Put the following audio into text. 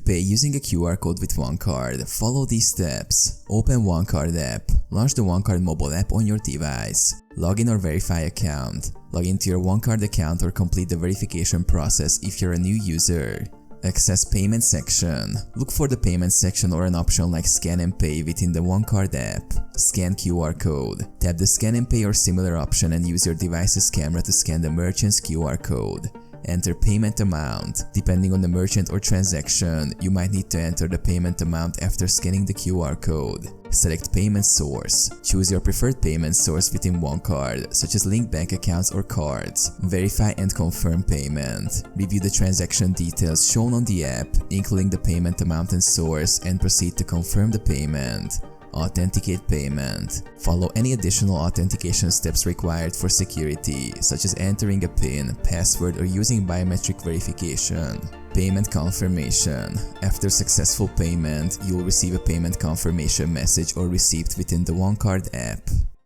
pay using a QR code with OneCard. Follow these steps. Open OneCard app. Launch the OneCard mobile app on your device. Log in or verify account. Log into your OneCard account or complete the verification process if you're a new user. Access payment section. Look for the payment section or an option like scan and pay within the OneCard app. Scan QR code. Tap the scan and pay or similar option and use your device's camera to scan the merchant's QR code. Enter payment amount. Depending on the merchant or transaction, you might need to enter the payment amount after scanning the QR code. Select payment source. Choose your preferred payment source within OneCard, such as linked bank accounts or cards. Verify and confirm payment. Review the transaction details shown on the app, including the payment amount and source, and proceed to confirm the payment. Authenticate payment. Follow any additional authentication steps required for security, such as entering a PIN, password, or using biometric verification. Payment confirmation. After successful payment, you will receive a payment confirmation message or receipt within the OneCard app.